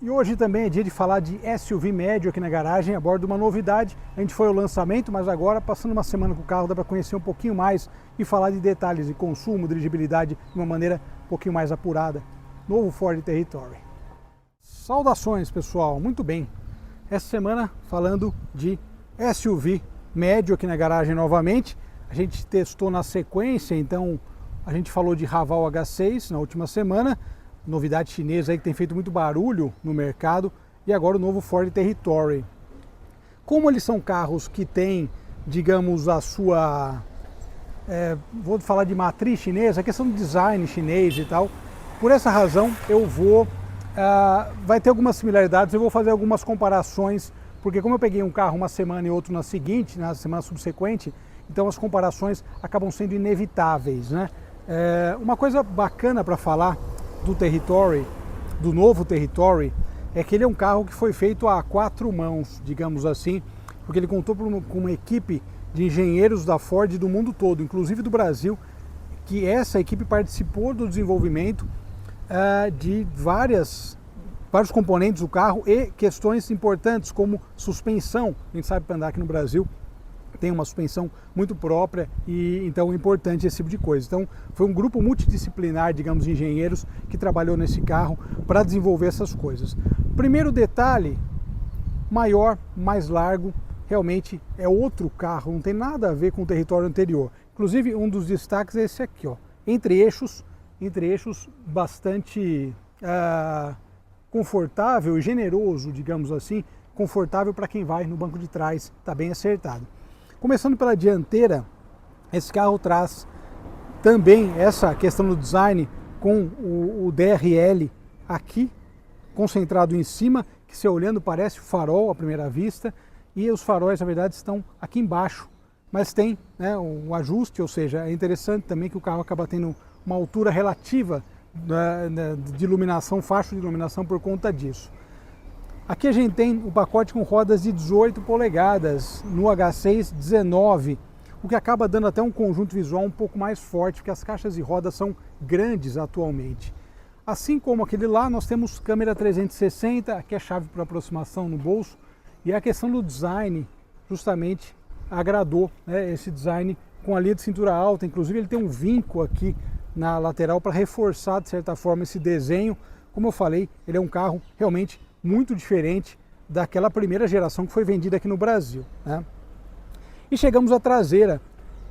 E hoje também é dia de falar de SUV médio aqui na garagem, a bordo de uma novidade. A gente foi ao lançamento, mas agora, passando uma semana com o carro, dá para conhecer um pouquinho mais e falar de detalhes de consumo, dirigibilidade de uma maneira um pouquinho mais apurada. Novo Ford Territory. Saudações, pessoal, muito bem. Essa semana falando de SUV médio aqui na garagem novamente. A gente testou na sequência, então a gente falou de Raval H6 na última semana. Novidade chinesa aí que tem feito muito barulho no mercado, e agora o novo Ford Territory. Como eles são carros que têm, digamos, a sua, vou falar de matriz chinesa, a questão do design chinês e tal, por essa razão eu vou, vai ter algumas similaridades, eu vou fazer algumas comparações, porque como eu peguei um carro uma semana e outro na seguinte, na semana subsequente, então as comparações acabam sendo inevitáveis, né? Uma coisa bacana para falar do Territory, do novo Territory, é que ele é um carro que foi feito a quatro mãos, digamos assim, porque ele contou com uma equipe de engenheiros da Ford do mundo todo, inclusive do Brasil, que essa equipe participou do desenvolvimento de vários componentes do carro e questões importantes como suspensão. A gente sabe que para andar aqui no Brasil tem uma suspensão muito própria e então é importante esse tipo de coisa. Então foi um grupo multidisciplinar, digamos, de engenheiros que trabalhou nesse carro para desenvolver essas coisas. Primeiro detalhe, maior, mais largo, realmente é outro carro, não tem nada a ver com o Território anterior. Inclusive um dos destaques é esse aqui, ó, entre eixos bastante confortável e generoso, digamos assim, confortável para quem vai no banco de trás, está bem acertado. Começando pela dianteira, esse carro traz também essa questão do design com o DRL aqui, concentrado em cima, que se olhando parece farol à primeira vista, e os faróis na verdade estão aqui embaixo, mas tem, né, um ajuste, ou seja, é interessante também que o carro acaba tendo uma altura relativa de iluminação, faixa de iluminação por conta disso. Aqui a gente tem o pacote com rodas de 18 polegadas, no H6 19, o que acaba dando até um conjunto visual um pouco mais forte, porque as caixas de rodas são grandes atualmente. Assim como aquele lá, nós temos câmera 360, aqui é a chave para aproximação no bolso, e a questão do design justamente agradou, né, esse design com a linha de cintura alta, inclusive ele tem um vinco aqui na lateral para reforçar de certa forma esse desenho. Como eu falei, ele é um carro realmente muito diferente daquela primeira geração que foi vendida aqui no Brasil, né? E chegamos à traseira.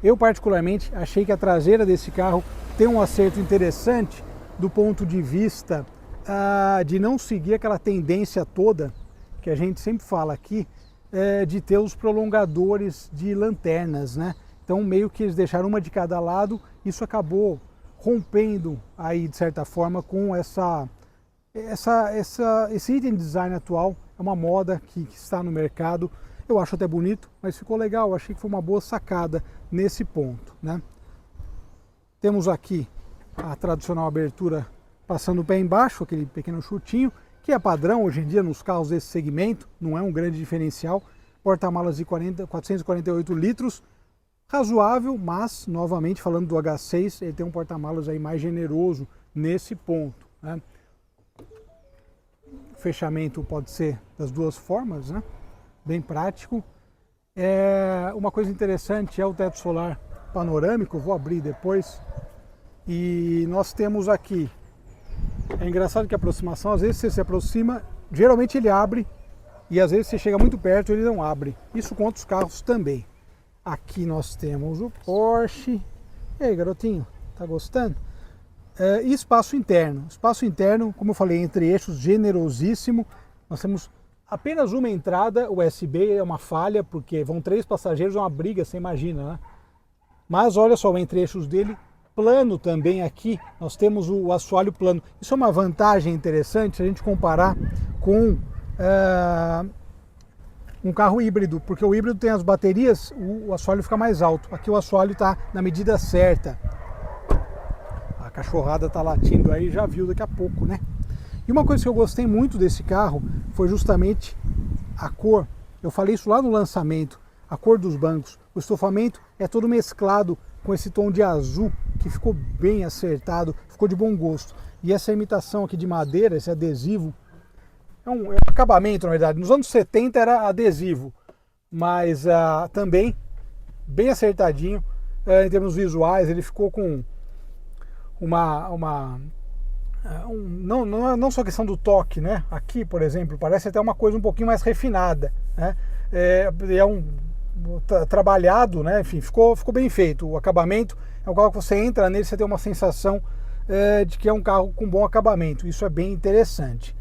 Eu particularmente achei que a traseira desse carro tem um acerto interessante do ponto de vista de não seguir aquela tendência toda que a gente sempre fala aqui, de ter os prolongadores de lanternas, né? Então meio que eles deixaram uma de cada lado, isso acabou rompendo aí de certa forma com esse item de design atual. É uma moda que está no mercado. Eu acho até bonito, mas ficou legal. Eu achei que foi uma boa sacada nesse ponto, né? Temos aqui a tradicional abertura passando o pé embaixo, aquele pequeno chutinho, que é padrão hoje em dia nos carros desse segmento, não é um grande diferencial. Porta-malas de 448 litros, razoável, mas, novamente, falando do H6, ele tem um porta-malas aí mais generoso nesse ponto, né? Fechamento pode ser das duas formas, né? Bem prático. Uma coisa interessante é o teto solar panorâmico, vou abrir depois. E nós temos aqui, é engraçado que a aproximação, às vezes você se aproxima, geralmente ele abre, e às vezes você chega muito perto ele não abre. Isso com outros carros também. Aqui nós temos o Porsche. E aí, garotinho, tá gostando? E espaço interno. Espaço interno, como eu falei, entre eixos, generosíssimo. Nós temos apenas uma entrada USB, é uma falha, porque vão 3 passageiros, é uma briga, você imagina, né? Mas olha só, o entre-eixos dele, plano também aqui, nós temos o assoalho plano. Isso é uma vantagem interessante se a gente comparar com um carro híbrido, porque o híbrido tem as baterias, o assoalho fica mais alto. Aqui o assoalho está na medida certa. A cachorrada está latindo aí, já viu daqui a pouco, né? E uma coisa que eu gostei muito desse carro foi justamente a cor. Eu falei isso lá no lançamento, a cor dos bancos. O estofamento é todo mesclado com esse tom de azul, que ficou bem acertado, ficou de bom gosto. E essa imitação aqui de madeira, esse adesivo, é um acabamento, na verdade. Nos anos 70 era adesivo, mas também bem acertadinho em termos visuais. Ele ficou com não só a questão do toque, né? Aqui, por exemplo, parece até uma coisa um pouquinho mais refinada, né? Trabalhado, né? Enfim, ficou bem feito. O acabamento é um carro que você entra nele, você tem uma sensação de que é um carro com bom acabamento. Isso é bem interessante.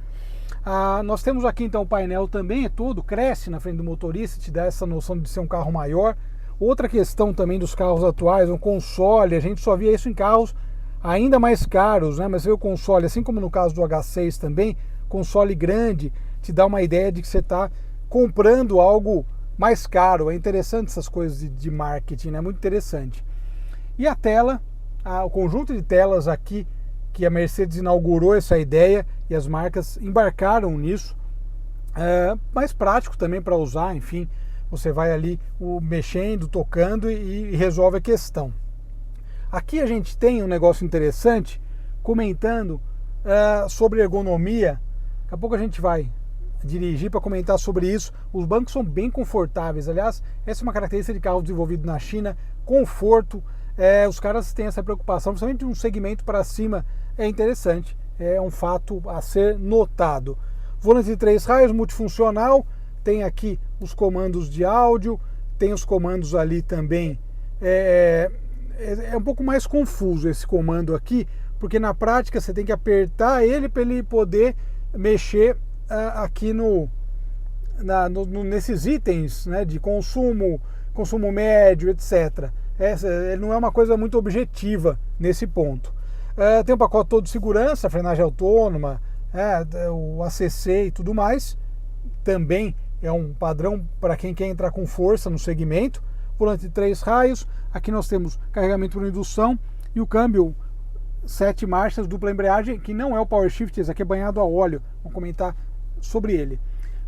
Nós temos aqui então o painel também, cresce na frente do motorista, te dá essa noção de ser um carro maior. Outra questão também dos carros atuais, um console, a gente só via isso em carros ainda mais caros, né? Mas o console, assim como no caso do H6 também, console grande, te dá uma ideia de que você está comprando algo mais caro. É interessante essas coisas de marketing, né? Muito interessante. E a tela, o conjunto de telas aqui, que a Mercedes inaugurou essa ideia e as marcas embarcaram nisso, mais prático também para usar, enfim, você vai ali mexendo, tocando e resolve a questão. Aqui a gente tem um negócio interessante, comentando sobre ergonomia. Daqui a pouco a gente vai dirigir para comentar sobre isso. Os bancos são bem confortáveis, aliás, essa é uma característica de carro desenvolvido na China, conforto. Os caras têm essa preocupação, principalmente um segmento para cima, é interessante, é um fato a ser notado. Volante de 3 raios, multifuncional, tem aqui os comandos de áudio, tem os comandos ali também. É um pouco mais confuso esse comando aqui, porque na prática você tem que apertar ele para ele poder mexer aqui nesses itens, né, de consumo médio, etc. Ele não é uma coisa muito objetiva nesse ponto. Tem um pacote todo de segurança, frenagem autônoma, o ACC e tudo mais. Também é um padrão para quem quer entrar com força no segmento. Volante de 3 raios, aqui nós temos carregamento por indução e o câmbio 7 marchas, dupla embreagem, que não é o Power Shift, esse aqui é banhado a óleo. Vamos comentar sobre ele.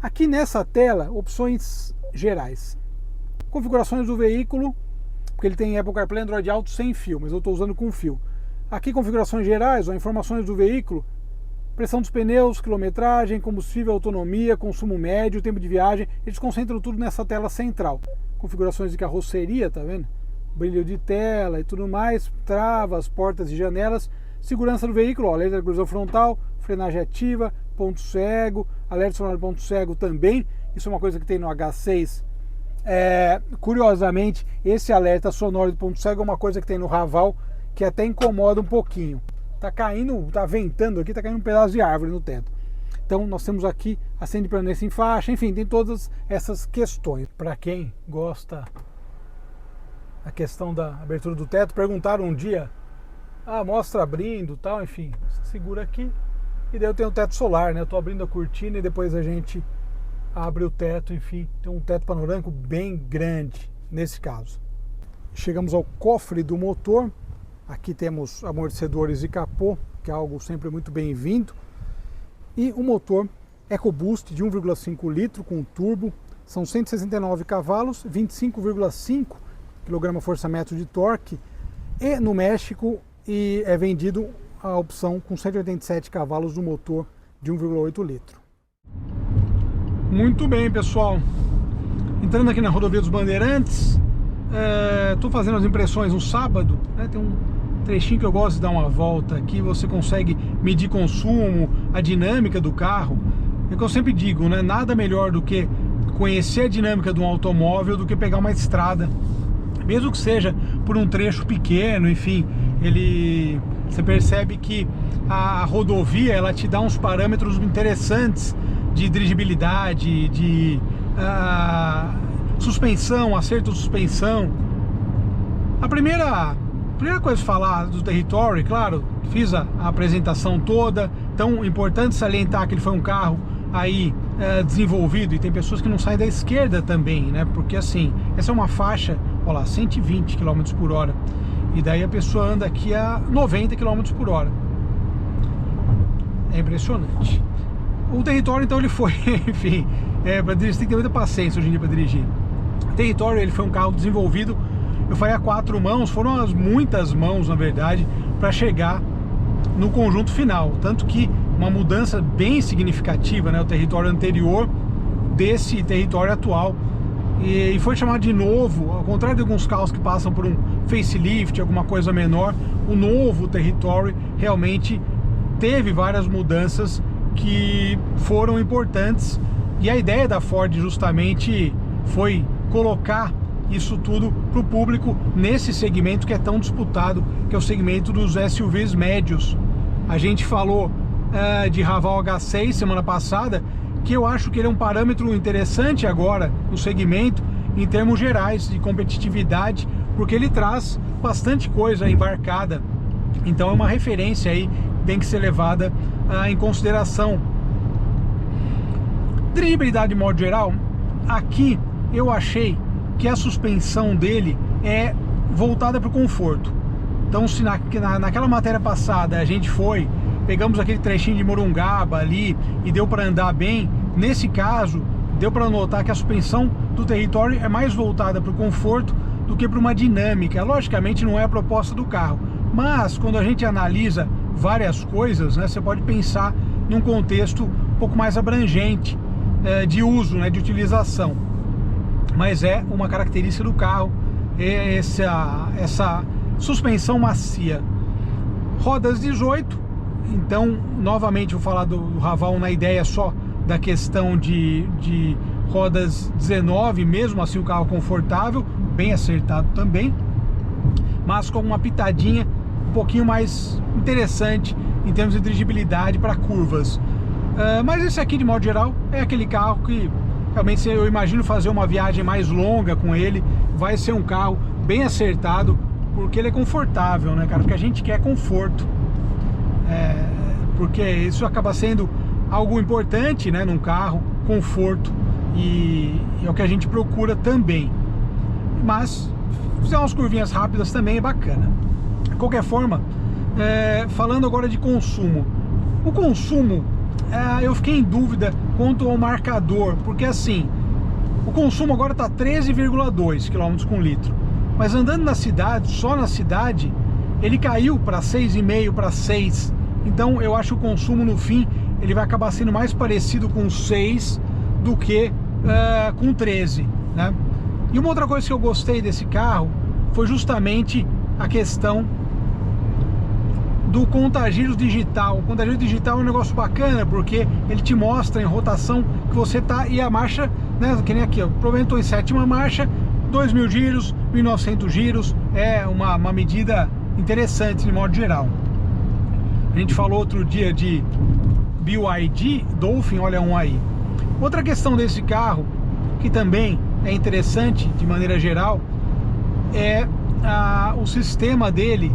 Aqui nessa tela, opções gerais. Configurações do veículo, porque ele tem Apple CarPlay, Android Auto sem fio, mas eu estou usando com fio. Aqui configurações gerais, informações do veículo, pressão dos pneus, quilometragem, combustível, autonomia, consumo médio, tempo de viagem. Eles concentram tudo nessa tela central. Configurações de carroceria, tá vendo? Brilho de tela e tudo mais, travas, portas e janelas. Segurança do veículo, alerta de cruzão frontal, frenagem ativa, ponto cego, alerta sonoro ponto cego também. Isso é uma coisa que tem no H6. Curiosamente, esse alerta sonoro de ponto cego é uma coisa que tem no Raval, que até incomoda um pouquinho. Tá caindo, tá ventando aqui, tá caindo um pedaço de árvore no teto. Então nós temos aqui acende permanência em faixa, enfim, tem todas essas questões. Para quem gosta a questão da abertura do teto, perguntaram um dia, mostra abrindo, tal, enfim, você segura aqui e daí eu tenho o teto solar, né? Eu tô abrindo a cortina e depois a gente abre o teto, enfim, tem um teto panorâmico bem grande nesse caso. Chegamos ao cofre do motor. Aqui temos amortecedores e capô, que é algo sempre muito bem-vindo. E o motor EcoBoost de 1,5 litro com turbo, são 169 cavalos, 25,5 kgfm de torque. E no México é vendido a opção com 187 cavalos do motor de 1,8 litro. Muito bem, pessoal. Entrando aqui na rodovia dos Bandeirantes, estou fazendo as impressões no sábado, né? Tem um trechinho que eu gosto de dar uma volta aqui, você consegue medir consumo, a dinâmica do carro. É o que eu sempre digo, né? Nada melhor do que conhecer a dinâmica de um automóvel do que pegar uma estrada, mesmo que seja por um trecho pequeno, enfim, você percebe que a rodovia ela te dá uns parâmetros interessantes de dirigibilidade, de suspensão, acerto de suspensão. A primeira coisa a falar do Territory, claro, fiz a apresentação toda, então é importante salientar que ele foi um carro aí desenvolvido, e tem pessoas que não saem da esquerda também, né? Porque assim, essa é uma faixa, olha lá, 120 km por hora, e daí a pessoa anda aqui a 90 km por hora. É impressionante. O Territory, então, ele foi, enfim, para dirigir, tem que ter muita paciência hoje em dia para dirigir. O Territory, ele foi um carro desenvolvido, eu falei a 4 mãos, foram muitas mãos, na verdade, para chegar no conjunto final. Tanto que uma mudança bem significativa, né? O território anterior desse território atual. E foi chamado de novo, ao contrário de alguns carros que passam por um facelift, alguma coisa menor, o novo território realmente teve várias mudanças que foram importantes. E a ideia da Ford justamente foi colocar isso tudo para o público nesse segmento que é tão disputado, que é o segmento dos SUVs médios. A gente falou de Raval H6 semana passada, que eu acho que ele é um parâmetro interessante agora no segmento, em termos gerais de competitividade, porque ele traz bastante coisa embarcada. Então é uma referência aí, tem que ser levada em consideração. Dirigibilidade de modo geral, aqui eu achei que a suspensão dele é voltada para o conforto. Então se naquela matéria passada a gente pegamos aquele trechinho de Morungaba ali e deu para andar bem, nesse caso deu para notar que a suspensão do território é mais voltada para o conforto do que para uma dinâmica. Logicamente não é a proposta do carro, mas quando a gente analisa várias coisas, né, você pode pensar num contexto um pouco mais abrangente de uso, né, de utilização. Mas é uma característica do carro essa suspensão macia. Rodas 18, então novamente vou falar do Raval na ideia só da questão de rodas 19, mesmo assim o carro confortável, bem acertado também, mas com uma pitadinha um pouquinho mais interessante em termos de dirigibilidade para curvas. Mas esse aqui, de modo geral, é aquele carro que realmente eu imagino fazer uma viagem mais longa com ele. Vai ser um carro bem acertado, porque ele é confortável, né, cara? Porque a gente quer conforto, porque isso acaba sendo algo importante, né, num carro, conforto, e é o que a gente procura também. Mas fizer umas curvinhas rápidas também é bacana. De qualquer forma, falando agora de consumo, o consumo, eu fiquei em dúvida quanto ao marcador, porque assim, o consumo agora está 13,2 km com litro, mas andando na cidade, só na cidade, ele caiu para 6,5 para 6. Então eu acho que o consumo no fim ele vai acabar sendo mais parecido com 6 do que com 13, né? E uma outra coisa que eu gostei desse carro foi justamente a questão do contagiros digital. O contagiros digital é um negócio bacana, porque ele te mostra em rotação que você tá, e a marcha, né, que nem aqui, ó, provavelmente estou em sétima marcha, 2.000 giros, 1.900 giros, é uma medida interessante de modo geral. A gente falou outro dia de BYD, Dolphin, olha um aí. Outra questão desse carro, que também é interessante de maneira geral, é o sistema dele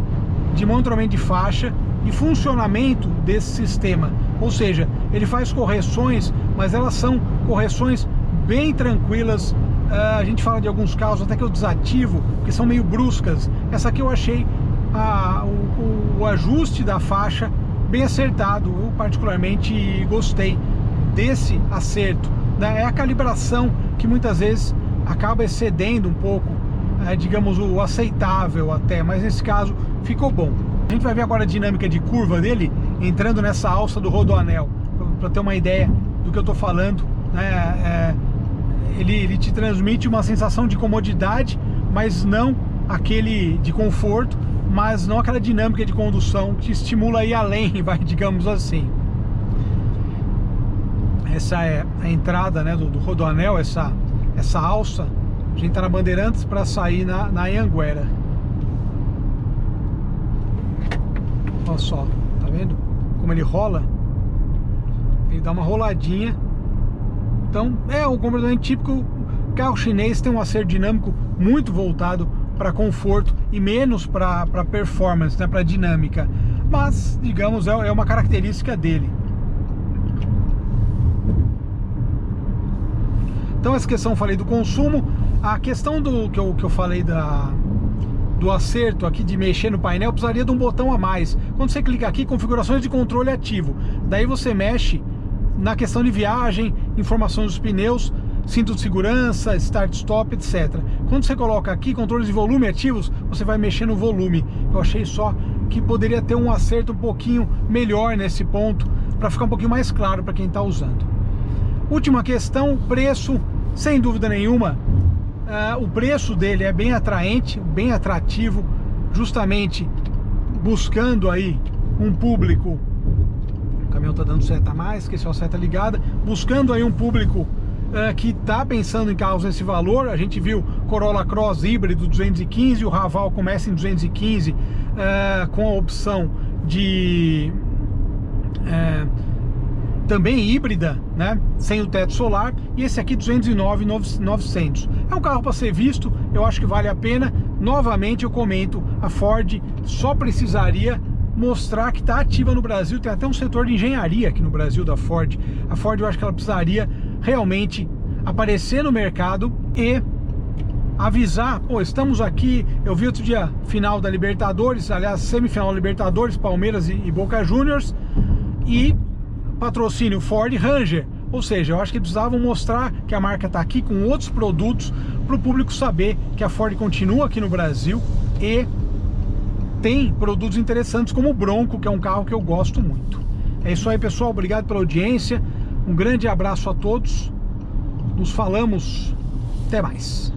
de monitoramento de faixa e funcionamento desse sistema. Ou seja, ele faz correções, mas elas são correções bem tranquilas. A gente fala de alguns carros até que eu desativo, que são meio bruscas. Essa aqui eu achei o ajuste da faixa bem acertado. Eu particularmente gostei desse acerto, né? É a calibração que muitas vezes acaba excedendo um pouco, digamos, o aceitável até, mas nesse caso ficou bom. A gente vai ver agora a dinâmica de curva dele entrando nessa alça do rodoanel, para ter uma ideia do que eu estou falando, né? Ele te transmite uma sensação de comodidade, mas não aquele de conforto, mas não aquela dinâmica de condução que te estimula a ir além, vai, digamos assim. Essa é a entrada, né, do rodoanel, essa alça. A gente tá na Bandeirantes para sair na Anhanguera. Olha só, tá vendo como ele rola? Ele dá uma roladinha. Então é um comportamento típico. O carro chinês tem um acerto dinâmico muito voltado para conforto e menos para performance, né, para dinâmica. Mas, digamos, é uma característica dele. Então essa questão eu falei do consumo. A questão que eu falei do acerto aqui, de mexer no painel, precisaria de um botão a mais. Quando você clica aqui, configurações de controle ativo, daí você mexe na questão de viagem, informações dos pneus, cinto de segurança, start stop, etc. Quando você coloca aqui controles de volume ativos, você vai mexer no volume. Eu achei só que poderia ter um acerto um pouquinho melhor nesse ponto, para ficar um pouquinho mais claro para quem está usando. Última questão, preço, sem dúvida nenhuma, o preço dele é bem atraente, bem atrativo, justamente buscando aí um público, o caminhão está dando seta a mais, esqueceu a seta ligada, buscando aí um público que está pensando em carros nesse valor. A gente viu Corolla Cross híbrido 215, o Raval começa em 215 com a opção de também híbrida, né, sem o teto solar, e esse aqui 209.900. É um carro para ser visto, eu acho que vale a pena. Novamente eu comento, a Ford só precisaria mostrar que está ativa no Brasil. Tem até um setor de engenharia aqui no Brasil da Ford. A Ford, eu acho que ela precisaria realmente aparecer no mercado e avisar, pô, estamos aqui. Eu vi outro dia final da Libertadores, aliás, semifinal da Libertadores, Palmeiras e Boca Juniors, e patrocínio Ford Ranger. Ou seja, eu acho que precisavam mostrar que a marca está aqui com outros produtos para o público saber que a Ford continua aqui no Brasil e tem produtos interessantes como o Bronco, que é um carro que eu gosto muito. É isso aí, pessoal, obrigado pela audiência, um grande abraço a todos, nos falamos, até mais.